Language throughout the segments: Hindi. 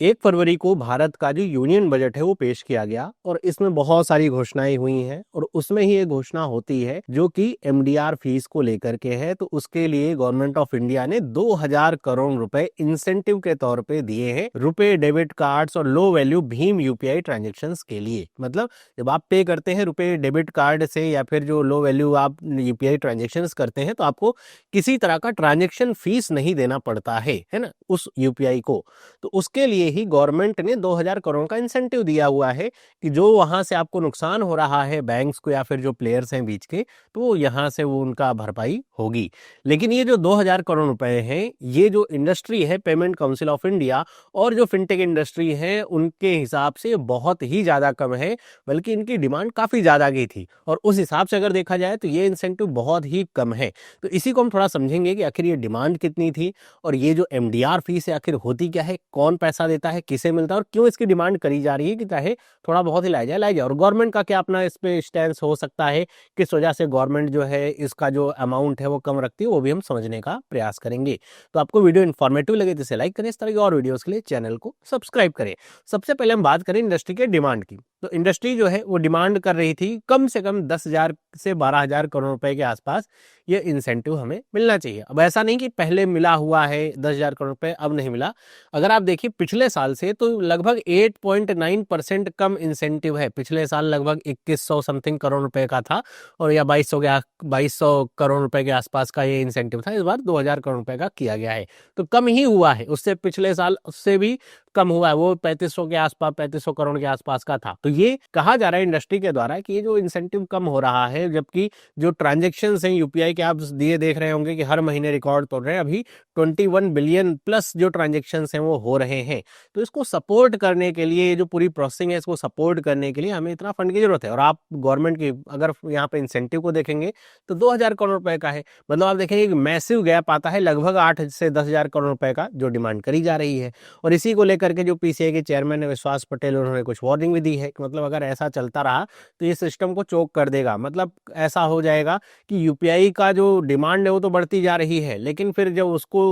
1 फरवरी को भारत का जो यूनियन बजट है वो पेश किया गया और इसमें बहुत सारी घोषणाएं हुई हैं और उसमें ही एक घोषणा होती है जो कि एमडीआर फीस को लेकर के है। तो उसके लिए गवर्नमेंट ऑफ इंडिया ने 2000 करोड़ रुपए इंसेंटिव के तौर पे दिए हैं रुपए डेबिट कार्ड्स और low value Bhim UPI transactions के लिए। मतलब जब आप पे करते हैं रुपए डेबिट कार्ड से या फिर जो लो वैल्यू आप यूपीआई ट्रांजेक्शन्स करते हैं तो आपको किसी तरह का ट्रांजेक्शन फीस नहीं देना पड़ता है ना, उस यूपीआई को। तो उसके लिए ही गवर्नमेंट ने 2000 करोड़ का इंसेंटिव दिया हुआ है कि जो वहां से आपको नुकसान हो रहा है बैंक्स को या फिर जो प्लेयर्स हैं बीच के, तो यहाँ से वो उनका भरपाई होगी। लेकिन ये जो 2000 करोड़ रुपए हैं, ये जो इंडस्ट्री है पेमेंट काउंसिल ऑफ इंडिया और जो फिनटेक इंडस्ट्री है उनके हिसाब से बहुत ही ज्यादा कम है, बल्कि इनकी डिमांड काफी ज्यादा की थी और उस हिसाब से अगर देखा जाए तो ये इंसेंटिव बहुत ही कम है। तो इसी को हम थोड़ा समझेंगे कि आखिर ये डिमांड कितनी थी और ये जो एमडीआर फीस है आखिर होती क्या है, कौन पैसा देता है, किसे मिलता है और क्यों इसकी डिमांड करी जा रही है कि चाहे थोड़ा बहुत ही लाया जाए और गवर्नमेंट का क्या अपना इस पे स्टैंड हो सकता है, किस वजह से गवर्नमेंट जो है इसका जो अमाउंट है वो कम रखती है, वो भी हम समझने का प्रयास करेंगे। तो आपको वीडियो इन्फॉर्मेटिव लगे तो इसे लाइक करें, इस तरह की और वीडियोस के लिए चैनल को सब्सक्राइब करें। सबसे पहले हम बात करें इंडस्ट्री के डिमांड की। तो इंडस्ट्री जो है वो डिमांड कर रही थी कम से कम 10,000 से 12,000 करोड़ रुपए के आसपास ये इंसेंटिव हमें मिलना चाहिए। अब ऐसा नहीं कि पहले मिला हुआ है 10,000 करोड़ रुपए अब नहीं मिला। अगर आप देखिए पिछले साल से तो लगभग 8.9% कम इंसेंटिव है। पिछले साल लगभग 2100 समथिंग करोड़ रुपए का था और या 2200 करोड़ रुपए के आसपास का ये इंसेंटिव था। इस बार 2000 करोड़ रुपए का किया गया है, तो कम ही हुआ है। उससे पिछले साल उससे भी कम हुआ है, वो 3500 के आसपास 3500 करोड़ के आसपास का था। तो ये कहा जा रहा है इंडस्ट्री के द्वारा कि ये जो इंसेंटिव कम हो रहा है, जबकि जो ट्रांजेक्शन हैं यूपीआई के आप दिए देख रहे होंगे कि हर महीने रिकॉर्ड तोड़ रहे हैं। अभी 21 बिलियन प्लस जो ट्रांजेक्शन हैं वो हो रहे हैं। तो इसको सपोर्ट करने के लिए, जो पूरी प्रोसेसिंग है इसको सपोर्ट करने के लिए हमें इतना फंड की जरूरत है। और आप गवर्नमेंट की अगर यहाँ पे इंसेंटिव को देखेंगे तो 2000 करोड़ रुपए का है। मतलब आप देखेंगे कि मैसिव गैप आता है, लगभग 8 से 10,000 करोड़ रुपए का जो डिमांड करी जा रही है। और इसी को लेकर के जो पीसीआई के चेयरमैन है विश्वास पटेल, उन्होंने कुछ वार्निंग भी दी है कि मतलब अगर ऐसा चलता रहा तो ये सिस्टम को चोक कर देगा। मतलब ऐसा हो जाएगा कि यूपीआई का जो डिमांड है वो तो बढ़ती जा रही है, लेकिन फिर जब उसको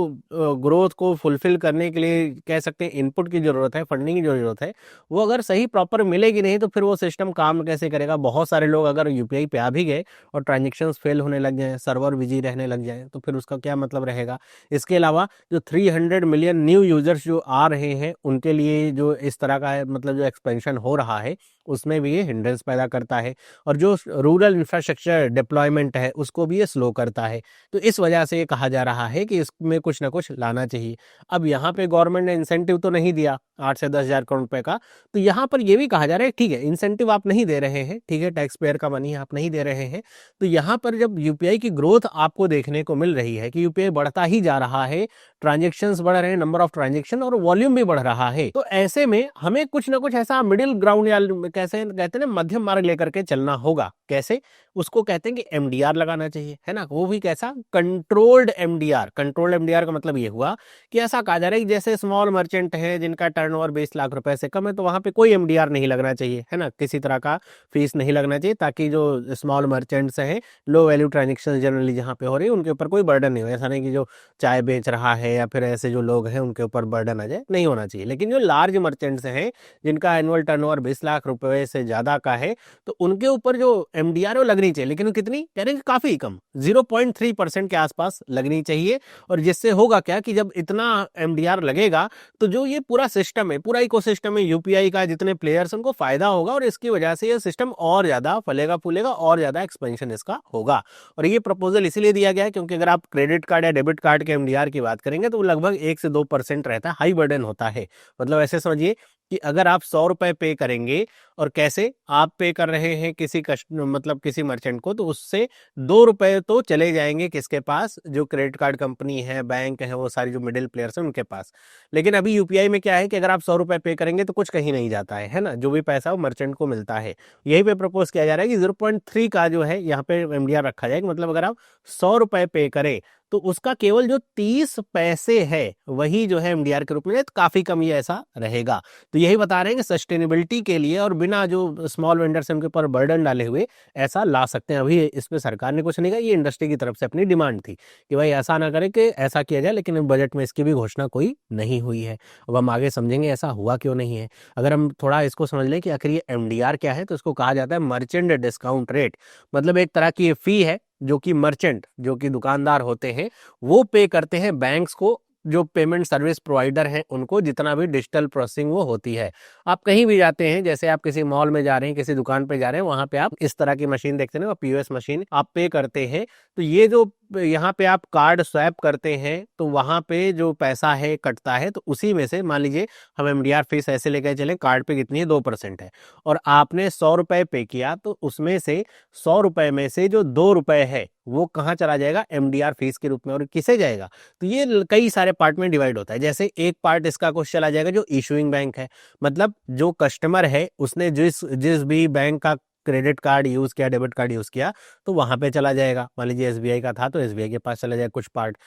ग्रोथ को फुलफिल करने के लिए कह सकते हैं इनपुट की जरूरत है, फंडिंग की जरूरत है, वो अगर सही प्रॉपर मिलेगी नहीं तो फिर वो सिस्टम काम कैसे करेगा। बहुत सारे लोग अगर यूपीआई पे आ भी गए और ट्रांजेक्शन फेल होने लग जाए, सर्वर बिजी रहने लग जाए, तो फिर उसका क्या मतलब रहेगा। इसके अलावा जो 300 मिलियन न्यू यूजर्स जो आ रहे हैं उनके लिए जो इस तरह का मतलब जो एक्सपेंशन हो रहा है उसमें भी ये हिंड्रेंस पैदा करता है और जो रूरल इंफ्रास्ट्रक्चर डिप्लॉयमेंट है उसको भी ये स्लो करता है। तो इस वजह से ये कहा जा रहा है कि इसमें कुछ ना कुछ लाना चाहिए। अब यहाँ पे गवर्नमेंट ने इंसेंटिव तो नहीं दिया 8 से 10,000 करोड़ रुपए का, तो यहाँ पर ये भी कहा जा रहा है ठीक है इंसेंटिव आप नहीं दे रहे हैं, ठीक है टैक्स पेयर का मनी आप नहीं दे रहे हैं, तो यहाँ पर जब यूपीआई की ग्रोथ आपको देखने को मिल रही है कि यूपीआई बढ़ता ही जा रहा है, ट्रांजेक्शन्स बढ़ रहे हैं, नंबर ऑफ ट्रांजेक्शन और वॉल्यूम भी बढ़ रहा है, तो ऐसे में हमें कुछ ना कुछ ऐसा मिडिल ग्राउंड या कैसे कहते हैं ना मध्यम मार्ग लेकर के चलना होगा। कैसे? उसको कहते हैं कि एमडीआर लगाना चाहिए, है ना। वो भी कैसा? Controlled MDR. कंट्रोल्ड एमडीआर का मतलब ये हुआ कि ऐसा कहा जा रहा है कि जैसे स्मॉल मर्चेंट है जिनका टर्नओवर 20 लाख रुपए से कम है, तो वहां पे कोई एमडीआर नहीं लगना चाहिए, है ना। किसी तरह का फीस नहीं लगना चाहिए, ताकि जो स्मॉल मर्चेंट्स हैं, लो वैल्यू ट्रांजेक्शन जनरली जहाँ पे हो रही है उनके ऊपर कोई बर्डन नहीं हो। ऐसा नहीं कि जो चाय बेच रहा है या फिर ऐसे जो लोग हैं उनके ऊपर बर्डन आ जाए, नहीं होना चाहिए। लेकिन जो लार्ज मर्चेंट्स हैं जिनका एनुअल टर्नओवर 20 लाख रुपए से ज्यादा का है, तो उनके ऊपर जो एमडीआर है वो लगनी चाहिए। लेकिन कितनी कह रहे हैं? काफी कम, 0.3% के आसपास लगनी चाहिए। और जिससे होगा क्या कि जब इतना एमडीआर लगेगा तो जो ये पूरा सिस्टम है, पूरा इकोसिस्टम है यूपीआई का, जितने प्लेयर्स उनको फायदा होगा और इसकी वजह से ये सिस्टम और ज्यादा फलेगा फूलेगा और ज्यादा एक्सपेंशन इसका होगा। और ये प्रपोजल इसीलिए दिया गया है क्योंकि अगर आप क्रेडिट कार्ड या डेबिट कार्ड के एमडीआर की बात करेंगे तो वो लगभग 1 से 2% रहता है, हाई बर्डन होता है। मतलब ऐसे समझिए कि अगर आप 100 रुपए पे करेंगे, और कैसे आप पे कर रहे हैं किसी मतलब किसी मर्चेंट को, तो उससे 2 रुपए तो चले जाएंगे किसके पास? जो क्रेडिट कार्ड कंपनी है, बैंक है, वो सारी जो मिडिल प्लेयर्स हैं उनके पास। लेकिन अभी यूपीआई में क्या है कि अगर आप 100 रुपए पे करेंगे तो कुछ कहीं नहीं जाता है ना। जो भी पैसा वो मर्चेंट को मिलता है। यही पे प्रपोज किया जा रहा है कि 0.3 का जो है यहाँ पे एमडीआर रखा जाए। मतलब अगर आप 100 रुपए पे करें तो उसका केवल जो 30 पैसे है वही जो है एमडीआर के रूप में, तो काफी कम ये ऐसा रहेगा। तो यही बता रहे हैं कि सस्टेनेबिलिटी के लिए और बिना जो स्मॉल वेंडर्स उनके ऊपर बर्डन डाले हुए ऐसा ला सकते हैं। अभी इस पे सरकार ने कुछ नहीं कहा, ये इंडस्ट्री की तरफ से अपनी डिमांड थी कि भाई ऐसा ना करें कि ऐसा किया जाए, लेकिन बजट में इसकी भी घोषणा कोई नहीं हुई है। अब हम आगे समझेंगे ऐसा हुआ क्यों नहीं है। अगर हम थोड़ा इसको समझ लें कि आखिर ये एमडीआर क्या है, तो इसको कहा जाता है मर्चेंट डिस्काउंट रेट। मतलब एक तरह की फी है जो कि मर्चेंट, जो कि दुकानदार होते हैं, वो पे करते हैं बैंक्स को, जो पेमेंट सर्विस प्रोवाइडर हैं उनको, जितना भी डिजिटल प्रोसेसिंग वो होती है। आप कहीं भी जाते हैं, जैसे आप किसी मॉल में जा रहे हैं, किसी दुकान पे जा रहे हैं, वहां पे आप इस तरह की मशीन देखते हैं, पीओएस मशीन, आप पे करते हैं। तो ये जो यहाँ पे आप कार्ड स्वैप करते हैं, तो वहां पे जो पैसा है कटता है, तो उसी में से मान लीजिए हम एमडीआर फीस ऐसे लेकर चले, कार्ड पे कितनी है, 2% है, और आपने 100 रुपए पे किया, तो उसमें से 100 रुपए में से जो 2 रुपए है वो कहाँ चला जाएगा, एमडीआर फीस के रूप में। और किसे जाएगा, तो ये कई सारे पार्ट में डिवाइड होता है। जैसे एक पार्ट इसका कुछ चला जाएगा जो इशूइंग बैंक है, मतलब जो कस्टमर है उसने जिस जिस भी बैंक का क्रेडिट कार्ड यूज किया, डेबिट कार्ड यूज किया, तो वहां पे चला जाएगा। मान लीजिए एसबीआई का था तो एसबीआई के पास चला जाएगा कुछ पार्ट।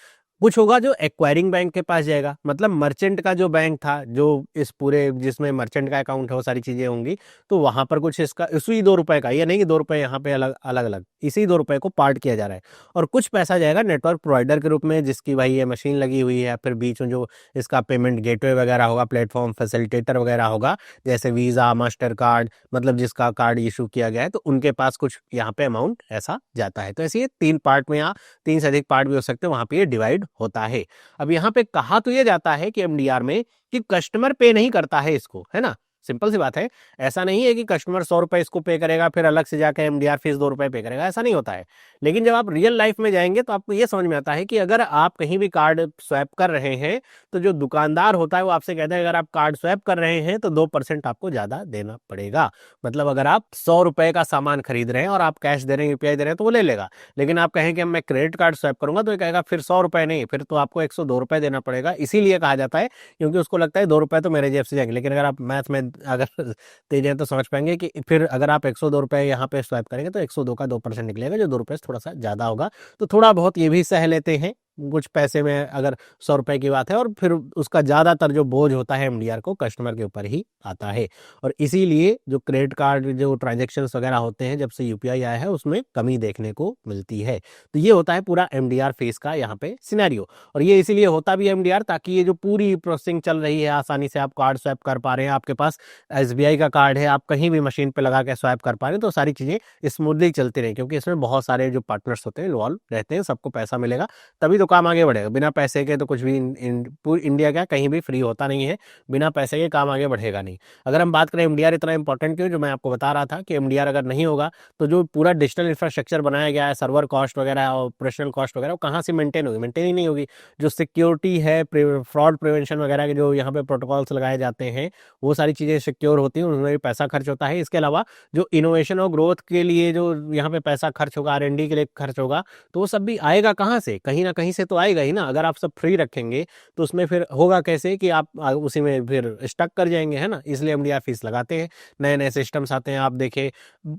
कुछ होगा जो एक्वायरिंग बैंक के पास जाएगा, मतलब मर्चेंट का जो बैंक था, जो इस पूरे जिसमें मर्चेंट का अकाउंट है वो सारी चीजें होंगी, तो वहां पर कुछ इसका इसी 2 रुपए का, ये नहीं कि 2 रुपए यहाँ पे अलग अलग अलग, इसी 2 रुपए को पार्ट किया जा रहा है। और कुछ पैसा जाएगा नेटवर्क प्रोवाइडर के रूप में, जिसकी भाई ये मशीन लगी हुई है, या फिर बीच में जो इसका पेमेंट गेटवे वगैरह होगा, प्लेटफॉर्म फैसिलिटेटर वगैरह होगा, जैसे वीजा, मास्टर कार्ड, मतलब जिसका कार्ड इशू किया गया है, तो उनके पास कुछ यहाँ पे अमाउंट ऐसा जाता है। तो ऐसे ये 3 पार्ट में, या 3 से अधिक पार्ट भी हो सकते हैं, वहां पे ये डिवाइड होता है। अब यहाँ पे कहा तो ये जाता है कि एमडीआर में कि कस्टमर पे नहीं करता है इसको, है ना, सिंपल सी बात है। ऐसा नहीं है कि कस्टमर 100 रुपए इसको पे करेगा, फिर अलग से जाकर एमडीआर फीस 2 रुपए पे करेगा, ऐसा नहीं होता है। लेकिन जब आप रियल लाइफ में जाएंगे तो आपको ये समझ में आता है कि अगर आप कहीं भी कार्ड स्वैप कर रहे हैं, तो जो दुकानदार होता है वो आपसे कहता है अगर आप कार्ड स्वैप कर रहे हैं तो 2% आपको ज्यादा देना पड़ेगा। मतलब अगर आप 100 रुपए का सामान खरीद रहे हैं और आप कैश दे रहे हैं, यूपीआई दे रहे हैं, तो वो ले लेगा। लेकिन आप कहें कि मैं क्रेडिट कार्ड स्वैप करूंगा, तो ये कहेगा फिर 100 रुपए नहीं, फिर तो आपको 102 रुपए देना पड़ेगा। इसीलिए कहा जाता है क्योंकि उसको लगता है 2 रुपए तो मेरे जेब से जाएंगे। लेकिन अगर आप मैथ में अगर तेज हैं तो समझ पाएंगे कि फिर अगर आप 102 रुपए यहाँ पे स्वैप करेंगे, तो 102 का 2% निकलेगा, जो 2 रुपए से थोड़ा सा ज्यादा होगा। तो थोड़ा बहुत ये भी सह लेते हैं कुछ पैसे में, अगर 100 रुपए की बात है। और फिर उसका ज्यादातर जो बोझ होता है एमडीआर को कस्टमर के ऊपर ही आता है। और इसीलिए जो क्रेडिट कार्ड जो ट्रांजेक्शन वगैरह होते हैं, जब से यूपीआई आया है, उसमें कमी देखने को मिलती है। तो ये होता है पूरा एमडीआर फीस का यहाँ पे सिनेरियो। और ये इसीलिए होता भी है एमडीआर, ताकि ये जो पूरी प्रोसेसिंग चल रही है, आसानी से आप कार्ड स्वैप कर पा रहे हैं, आपके पास एसबीआई का कार्ड है, आप कहीं भी मशीन पे लगा के स्वैप कर पा रहे हैं, तो सारी चीजें स्मूथली चलती रही। क्योंकि इसमें बहुत सारे जो पार्टनर्स होते हैं इन्वॉल्व रहते हैं, सबको पैसा मिलेगा तभी तो काम आगे बढ़ेगा। बिना पैसे के तो कुछ भी पूरी इंडिया का कहीं भी फ्री होता नहीं है, बिना पैसे के काम आगे बढ़ेगा नहीं। अगर हम बात करें एमडीआर इतना इंपॉर्टेंट क्यों, जो मैं आपको बता रहा था कि एमडीआर अगर नहीं होगा तो जो पूरा डिजिटल इंफ्रास्ट्रक्चर बनाया गया है, सर्वर कॉस्ट वगैरह, ऑपरेशनल कॉस्ट वगैरह, वो कहाँ से मेंटेन होगी, मेंटेन ही नहीं होगी। जो सिक्योरिटी है, फ्रॉड प्रिवेंशन वगैरह के जो यहाँ पे प्रोटोकॉल्स लगाए जाते हैं, वो सारी चीजें सिक्योर होती हैं, उनमें भी पैसा खर्च होता है। इसके अलावा जो इनोवेशन और ग्रोथ के लिए जो यहाँ पे पैसा खर्च होगा, आरएनडी के लिए खर्च होगा, तो वो सब भी आएगा कहाँ से, कहीं ना कहीं से तो आएगा ही ना। अगर आप सब फ्री रखेंगे तो उसमें फिर होगा कैसे कि आप उसी में फिर स्टक कर जाएंगे, है ना। इसलिए एमडीआर फीस लगाते हैं, नए नए सिस्टम्स आते हैं। आप देखें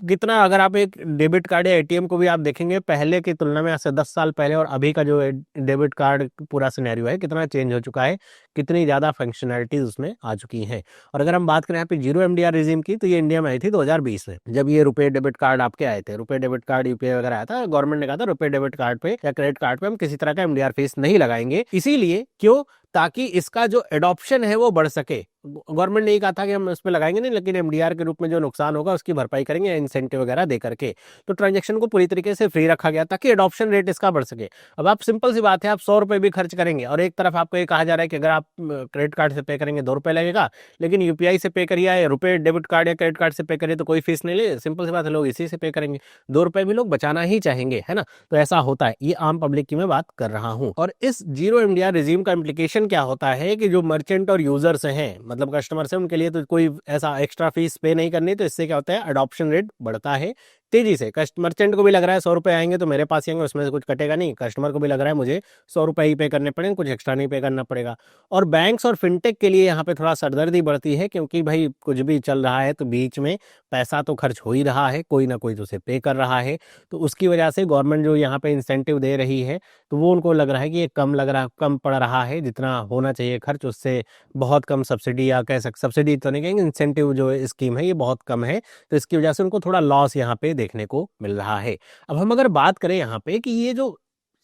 कितना, अगर आप एक डेबिट कार्ड या एटीएम को भी आप देखेंगे पहले की तुलना में, आज से 10 साल पहले और अभी का जो डेबिट कार्ड पूरा सिनेरियो है, कितना चेंज हो चुका है, कितनी ज्यादा फंक्शनैलिटीज उसमें आ चुकी हैं। और अगर हम बात करें यहाँ पे जीरो एमडीआर रिजीम की, तो ये इंडिया में आई थी 2020 में, जब ये रुपए डेबिट कार्ड आपके आए थे। रुपए डेबिट कार्ड, यूपीआई वगैरह आया था, गवर्नमेंट ने कहा था रुपए डेबिट कार्ड पे या क्रेडिट कार्ड पे हम किसी तरह का एमडीआर फीस नहीं लगाएंगे। इसीलिए क्यों, ताकि इसका जो एडॉप्शन है वो बढ़ सके। गवर्नमेंट ने कहा था कि हम इसमें लगाएंगे नहीं, लेकिन एमडीआर के रूप में जो नुकसान होगा उसकी भरपाई करेंगे इंसेंटिव वगैरह दे करके। तो ट्रांजैक्शन को पूरी तरीके से फ्री रखा गया ताकि एडॉप्शन रेट इसका बढ़ सके। अब आप सिंपल सी बात है, आप 100 रुपए भी खर्च करेंगे और एक तरफ आपको ये कहा जा रहा है कि अगर आप क्रेडिट कार्ड से पे करेंगे 2 रुपए लगेगा, लेकिन यूपीआई से पे करिए या रुपए डेबिट कार्ड या क्रेडिट कार्ड से पे करिए तो कोई फीस नहीं ले। सिंपल सी बात है, लोग इसी से पे करेंगे, 2 रुपए भी लोग बचाना ही चाहेंगे, है ना। तो ऐसा होता है, ये आम पब्लिक की मैं बात कर रहा हूँ। और इस जीरो एमडीआर रिजीम का इम्प्लीकेशन क्या होता है कि जो मर्चेंट और यूजर्स हैं, मतलब कस्टमर्स हैं, उनके लिए तो कोई ऐसा एक्स्ट्रा फीस पे नहीं करनी। तो इससे क्या होता है, अडॉप्शन रेट बढ़ता है, तेजी से मर्चेंट को भी लग रहा है 100 रुपए आएंगे तो मेरे पास ही आएंगे, उसमें से कुछ कटेगा नहीं, कस्टमर को भी लग रहा है मुझे 100 रुपए ही पे करने पड़ेंगे, कुछ एक्स्ट्रा नहीं पे करना पड़ेगा। और बैंक्स और फिनटेक के लिए यहाँ पे थोड़ा सरदर्दी बढ़ती है, क्योंकि भाई कुछ भी चल रहा है तो बीच में पैसा तो खर्च हो ही रहा है, कोई ना कोई तो उसे पे कर रहा है। तो उसकी वजह से गवर्नमेंट जो यहाँ पे इंसेंटिव दे रही है तो वो उनको लग रहा है कि ये कम पड़ रहा है, जितना होना चाहिए खर्च उससे बहुत कम सब्सिडी, या कह सकते सब्सिडी तो नहीं कहेंगे, इंसेंटिव जो स्कीम है ये बहुत कम है। तो इसकी वजह से उनको थोड़ा लॉस यहाँ पे देखने को मिल रहा है। अब हम अगर बात करें यहाँ पे कि ये जो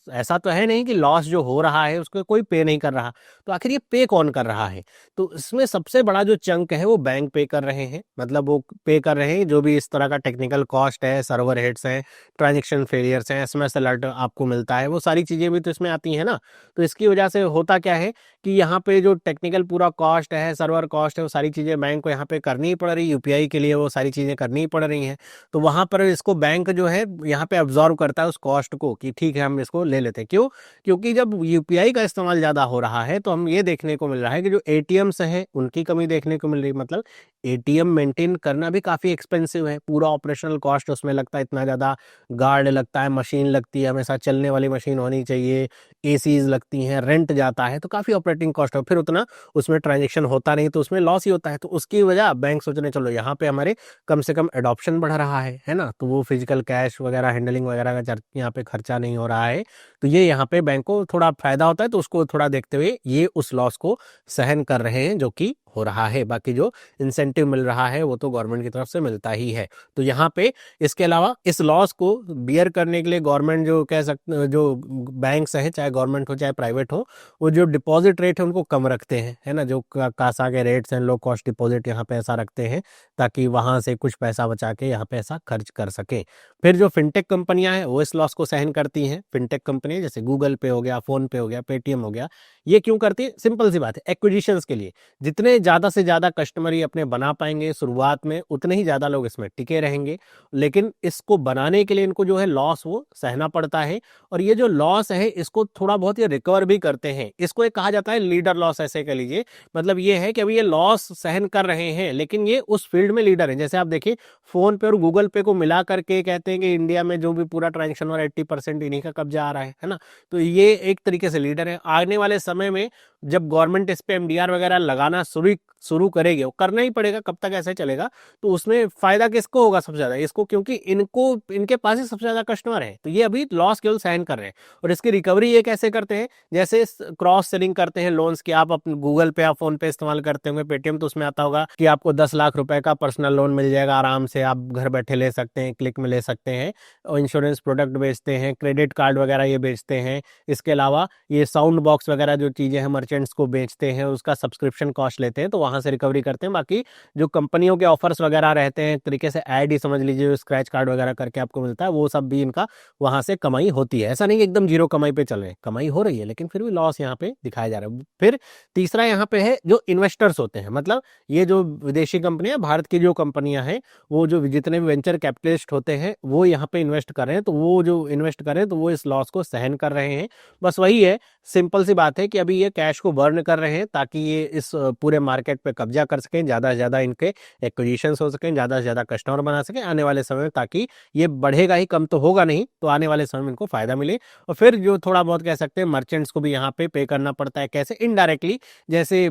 ऐसा तो है नहीं कि लॉस जो हो रहा है उसको कोई पे नहीं कर रहा, तो आखिर ये पे कौन कर रहा है? तो इसमें सबसे बड़ा जो चंक है वो बैंक पे कर रहे हैं, मतलब वो पे कर रहे हैं जो भी इस तरह का टेक्निकल कॉस्ट है, सर्वर हेड्स हैं, ट्रांजेक्शन फेलियर्स हैं, एसएमएस अलर्ट आपको मिलता है, वो सारी चीजें भी तो इसमें आती है ना। तो इसकी वजह से होता क्या है कि यहाँ पे जो टेक्निकल पूरा कॉस्ट है, सर्वर कॉस्ट है, वो सारी चीजें बैंक को यहाँ पे करनी ही पड़ रही है, यूपीआई के लिए वो सारी चीजें करनी ही पड़ रही हैं। तो वहां पर इसको बैंक जो है यहाँ पे अब्जॉर्व करता है उस कॉस्ट को कि ठीक है हम इसको ले लेते हैं। क्यों? क्योंकि जब यूपीआई का इस्तेमाल ज्यादा हो रहा है तो हम ये देखने को मिल रहा है कि जो एटीएम्स हैं उनकी कमी देखने को मिल रही है। मतलब एटीएम मेंटेन करना भी काफी एक्सपेंसिव है, पूरा ऑपरेशनल कॉस्ट उसमें लगता है, इतना ज्यादा गार्ड लगता है, मशीन लगती है, हमेशा चलने वाली मशीन होनी चाहिए, एसीज लगती हैं, रेंट जाता है, तो काफी ऑपरेटिंग कॉस्ट है, फिर उतना उसमें ट्रांजेक्शन होता नहीं तो उसमें लॉस ही होता है। तो उसकी वजह बैंक सोच रहे चलो यहाँ पे हमारे कम से कम एडॉप्शन बढ़ रहा है ना, तो वो फिजिकल कैश वगैरह हैंडलिंग वगैरह का यहाँ पे खर्चा नहीं हो रहा है, तो ये यहाँ पे बैंक को थोड़ा फायदा होता है, तो उसको थोड़ा देखते हुए ये उस लॉस को सहन कर रहे हैं जो कि हो रहा है। बाकी जो इंसेंटिव मिल रहा है वो तो गवर्नमेंट की तरफ से मिलता ही है। तो यहाँ पे इसके अलावा इस लॉस को बियर करने के लिए गवर्नमेंट जो कह सकते जो बैंक्स हैं, चाहे गवर्नमेंट हो चाहे प्राइवेट हो, वो जो डिपॉजिट रेट है उनको कम रखते हैं, है ना, जो कासा के रेट्स हैं, लो कॉस्ट डिपॉजिट यहाँ पे ऐसा रखते हैं ताकि वहां से कुछ पैसा बचा के यहाँ पे ऐसा खर्च कर सकें। फिर जो फिनटेक कंपनियां हैं वो इस लॉस को सहन करती हैं। फिनटेक कंपनी जैसे गूगल पे हो गया, फोन पे हो गया, पेटीएम हो गया, ये क्यों करती है? सिंपल सी बात है, एक्विजिशंस के लिए। जितने ज्यादा से ज्यादा कस्टमर ये अपने बना पाएंगे शुरुआत में, उतने ही ज्यादा लोग इसमें टिके रहेंगे। लेकिन इसको बनाने के लिए इनको जो है लॉस वो सहना पड़ता है, और ये जो लॉस है इसको थोड़ा बहुत ये रिकवर भी करते हैं। इसको एक कहा जाता है लीडर लॉस, ऐसे कह लीजिए। मतलब ये है कि अभी ये लॉस सहन कर रहे हैं लेकिन ये उस फील्ड में लीडर है। जैसे आप देखिए फोन पे और गूगल पे को मिला करके कहते हैं कि इंडिया में जो भी पूरा ट्रांजेक्शन और 80% इन्हीं का कब्जा आ रहा है ना। तो ये एक तरीके से लीडर है। आने वाले समय में जब गवर्नमेंट इस पे एमडीआर वगैरह लगाना शुरू करेगी, वो करना ही पड़ेगा, कब तक ऐसे चलेगा, तो उसमें फायदा किसको होगा? सबसे ज्यादा इसको, क्योंकि इनके पास ही सबसे ज्यादा कस्टमर है। तो ये अभी लॉस केवल सहन कर रहे हैं, और इसकी रिकवरी ये कैसे करते हैं? जैसे क्रॉस सेलिंग करते हैं लोन्स की। आप अपने गूगल पे या फोन पे इस्तेमाल करते होंगे, पेटीएम, तो उसमें आता होगा कि आपको 10 लाख रुपए का पर्सनल लोन मिल जाएगा, आराम से आप घर बैठे ले सकते हैं, क्लिक में ले सकते हैं। और इंश्योरेंस प्रोडक्ट बेचते हैं, क्रेडिट कार्ड वगैरह ये बेचते हैं। इसके अलावा ये साउंड बॉक्स वगैरह जो चीजें हैं मर्चेंट्स को बेचते हैं, उसका सब्सक्रिप्शन कॉस्ट लेते हैं, तो वहां से रिकवरी करते हैं। बाकी जो कंपनियों के ऑफर्स वगैरह रहते हैं, एक तरीके से ऐड ही समझ लीजिए, स्क्रैच कार्ड वगैरह करके आपको मिलता है, वो सब भी इनका वहां से कमाई होती है। ऐसा नहीं कि एकदम जीरो कमाई पे चल रहे हैं, कमाई हो रही है लेकिन फिर भी लॉस यहाँ पे दिखाया जा रहा है। फिर तीसरा यहाँ पे है जो इन्वेस्टर्स होते हैं, मतलब ये जो विदेशी कंपनियां, भारत की जो कंपनियां हैं, वो जो जितने भी वेंचर कैपिटलिस्ट होते हैं वो यहाँ पे इन्वेस्ट कर रहे हैं, तो वो जो इन्वेस्ट कर रहे हैं तो वो इस लॉस को सहन कर रहे हैं। बस वही है, सिंपल सी बात है कि अभी ये कैश को बर्न कर रहे हैं ताकि ये इस पूरे मार्केट पे कब्जा कर सकें, ज्यादा से ज्यादा इनके एक्विजिशंस हो सकें, ज्यादा से ज्यादा कस्टमर बना सकें आने वाले समय में, ताकि ये बढ़ेगा ही, कम तो होगा नहीं, तो आने वाले समय में इनको फायदा मिले। और फिर जो थोड़ा बहुत कह सकते हैं मर्चेंट्स को भी यहाँ पे करना पड़ता है। कैसे? इनडायरेक्टली। जैसे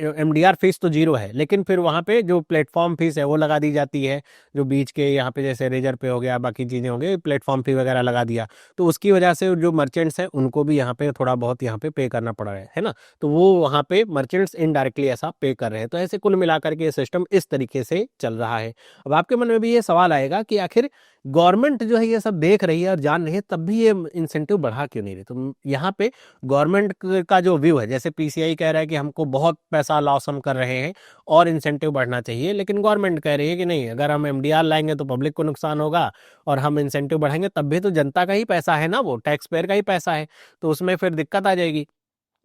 एमडीआर फीस तो जीरो है, लेकिन फिर वहां पे जो प्लेटफॉर्म फीस है वो लगा दी जाती है, जो बीच के यहाँ पे जैसे रेजर पे हो गया, बाकी चीजें हो गई, प्लेटफॉर्म फी वगैरह लगा दिया, तो उसकी वजह से जो मर्चेंट्स हैं उनको भी यहाँ पे थोड़ा बहुत यहाँ पे करना पड़ रहा है ना। तो वो वहाँ पे मर्चेंट्स इनडायरेक्टली ऐसा पे कर रहे हैं। तो ऐसे कुल मिलाकर के ये सिस्टम इस तरीके से चल रहा है। अब आपके मन में भी ये सवाल आएगा कि आखिर गवर्नमेंट जो है ये सब देख रही है और जान रही है, तब भी ये इंसेंटिव बढ़ा क्यों नहीं रही? तो यहाँ पे गवर्नमेंट का जो व्यू है, जैसे पीसीआई कह रहा है कि हमको बहुत पैसा लॉस हम कर रहे हैं और इंसेंटिव बढ़ना चाहिए, लेकिन गवर्नमेंट कह रही है कि नहीं, अगर हम एमडीआर लाएंगे तो पब्लिक को नुकसान होगा, और हम इंसेंटिव बढ़ाएंगे तब भी तो जनता का ही पैसा है ना, वो टैक्स पेयर का ही पैसा है, तो उसमें फिर दिक्कत आ जाएगी।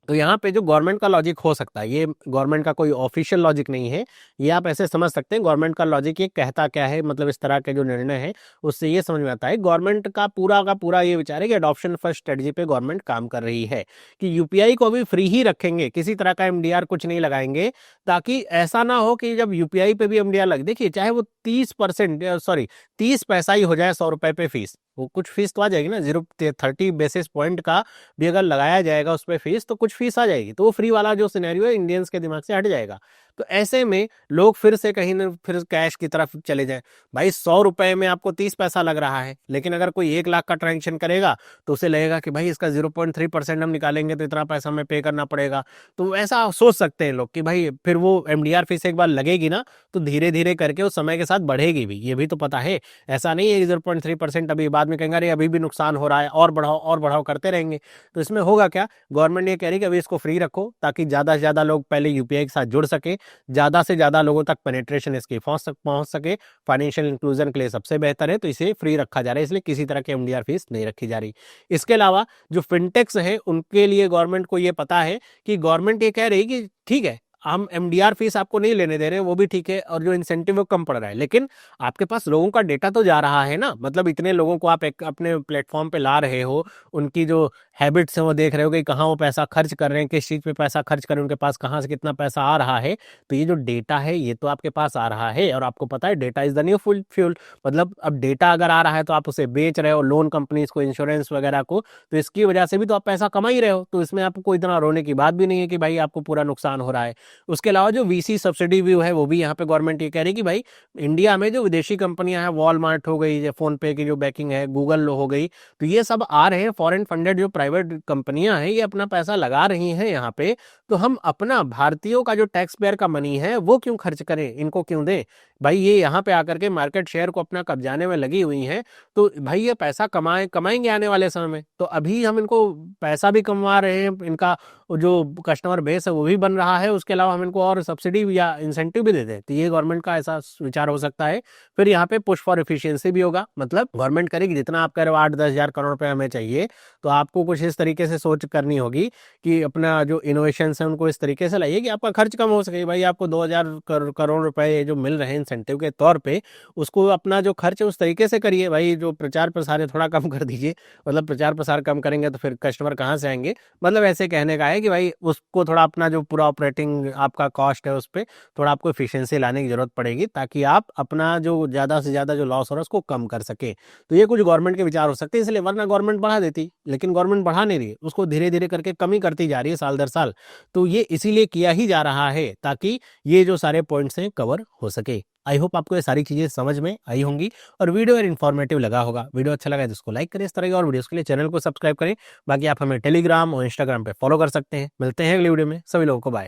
तो यहाँ पे जो गवर्नमेंट का लॉजिक हो सकता है, ये गवर्नमेंट का कोई ऑफिशियल लॉजिक नहीं है, ये आप ऐसे समझ सकते हैं गवर्नमेंट का लॉजिक ये कहता क्या है, मतलब इस तरह के जो निर्णय है उससे ये समझ में आता है गवर्नमेंट का पूरा ये विचार है कि अडॉप्शन फर्स्ट स्ट्रेटजी पे गवर्नमेंट काम कर रही है कि यूपीआई को भी फ्री ही रखेंगे, किसी तरह का एमडीआर कुछ नहीं लगाएंगे, ताकि ऐसा ना हो कि जब यूपीआई पे भी एमडीआर लग, देखिए चाहे वो 30%, सॉरी 30 पैसा ही हो जाए 100 रुपए पे फीस, वो कुछ फीस तो आ जाएगी ना, 0.30 बेसिस पॉइंट का भी अगर लगाया जाएगा उस पर फीस तो कुछ फीस आ जाएगी, तो वो फ्री वाला जो सिनेरियो है इंडियंस के दिमाग से हट जाएगा। तो ऐसे में लोग फिर से कहीं ना फिर कैश की तरफ चले जाए। भाई 100 रुपए में आपको 30 पैसा लग रहा है, लेकिन अगर कोई 1 लाख का ट्रांजेक्शन करेगा तो उसे लगेगा कि भाई इसका 0.3% हम निकालेंगे तो इतना पैसा हमें पे करना पड़ेगा। तो ऐसा सोच सकते हैं लोग कि भाई फिर वो एमडीआर फीस एक बार लगेगी ना तो धीरे धीरे करके उस समय के साथ बढ़ेगी भी, ये भी तो पता है। ऐसा नहीं है कि 0.3% अभी बाद में कहेंगे अरे अभी भी नुकसान हो रहा है और बढ़ाओ करते रहेंगे। तो इसमें होगा क्या, गवर्नमेंट ये कह रही है कि अभी इसको फ्री रखो ताकि ज़्यादा से ज़्यादा लोग पहले यूपीआई के साथ जुड़ सके, ज़्यादा से ज़्यादा लोगों तक पेनिट्रेशन इसकी पहुंच सके, फाइनेंशियल इंक्लूजन के लिए सबसे बेहतर है, तो इसे फ्री रखा जा रहा है, इसलिए किसी तरह की एमडीआर फीस नहीं रखी जा रही। इसके अलावा जो फिनटेक्स है उनके लिए गवर्नमेंट को ये पता है कि गवर्नमेंट ये कह रही कि ठीक है हम एमडीआर फीस आपको नहीं लेने दे रहे, वो भी ठीक है, और जो इंसेंटिव वो कम पड़ रहा है, लेकिन आपके पास लोगों का डेटा तो जा रहा है ना, मतलब इतने लोगों को आप एक अपने प्लेटफॉर्म पे ला रहे हो, उनकी जो हैबिट्स हैं वो देख रहे हो कि कहाँ वो पैसा खर्च कर रहे हैं, किस चीज़ पे पैसा खर्च कर रहे हैं, उनके पास कहाँ से कितना पैसा आ रहा है, तो ये जो डेटा है ये तो आपके पास आ रहा है, और आपको पता है data is the new fuel. मतलब अब डेटा अगर आ रहा है तो आप उसे बेच रहे हो लोन कंपनीज को, इंश्योरेंस वगैरह को, तो इसकी वजह से भी तो आप पैसा कमा ही रहे हो, तो इसमें आपको कोई इतना रोने की बात भी नहीं है कि भाई आपको पूरा नुकसान हो रहा है। उसके अलावा जो वीसी सब्सिडी भी है वो भी यहाँ पे गवर्नमेंट ये कह रही है कि भाई इंडिया में जो विदेशी कंपनियां हैं, वॉलमार्ट हो गई, फोन पे की जो बैकिंग है, गूगल हो गई, तो ये सब आ रहे हैं फॉरेन फंडेड जो प्राइवेट कंपनियां हैं, ये अपना पैसा लगा रही हैं यहाँ पे, तो हम अपना भारतीयों का जो टैक्स पेयर का मनी है वो क्यों खर्च करें, इनको क्यों दें। भाई ये यहाँ पे आकर के मार्केट शेयर को अपना कब्जाने में लगी हुई हैं, तो भाई ये पैसा कमाएंगे आने वाले समय में, तो अभी हम इनको पैसा भी कमा रहे हैं, इनका जो कस्टमर बेस है वो भी बन रहा है, उसके अलावा हम इनको और सब्सिडी या इंसेंटिव भी दे दें, तो ये गवर्नमेंट का ऐसा विचार हो सकता है। फिर यहाँ पे पुश फॉर एफिशिएंसी भी होगा, मतलब गवर्नमेंट करेगी जितना आप कह रहे हो 8-10 हजार करोड़ रुपए हमें चाहिए, तो आपको कुछ इस तरीके से सोच करनी होगी कि अपना जो इनोवेशन है उनको इस तरीके से लाइए कि आपका खर्च कम हो सके। भाई आपको 2000 करोड़ रुपए जो मिल रहे हैं इंसेंटिव के तौर पे, उसको अपना जो खर्च है उस तरीके से करिए। भाई जो प्रचार प्रसार है थोड़ा कम कर दीजिए, मतलब प्रचार प्रसार कम करेंगे तो फिर कस्टमर कहाँ से आएंगे, मतलब ऐसे कहने का है कि भाई उसको थोड़ा अपना जो पूरा ऑपरेटिंग आपका कॉस्ट है उस पर थोड़ा आपको एफिशिएंसी लाने की जरूरत पड़ेगी, ताकि आप अपना जो ज़्यादा से ज़्यादा जो लॉस हो रहा है उसको कम कर सके। तो ये कुछ गवर्नमेंट के विचार हो सकते हैं, इसलिए वरना गवर्नमेंट बढ़ा देती, लेकिन गवर्नमेंट बढ़ा नहीं रही है, उसको धीरे धीरे करके कमी करती जा रही है साल दर साल। तो ये इसीलिए किया ही जा रहा है ताकि ये जो सारे पॉइंट्स हैं कवर हो सके। आई होप आपको ये सारी चीजें समझ में आई होंगी और वीडियो और इन्फॉर्मेटिव लगा होगा। वीडियो अच्छा लगा है तो उसको लाइक करें, इस तरह की और वीडियोस के लिए चैनल को सब्सक्राइब करें। बाकी आप हमें टेलीग्राम और इंस्टाग्राम पे फॉलो कर सकते हैं। मिलते हैं अगली वीडियो में, सभी लोगों को बाय।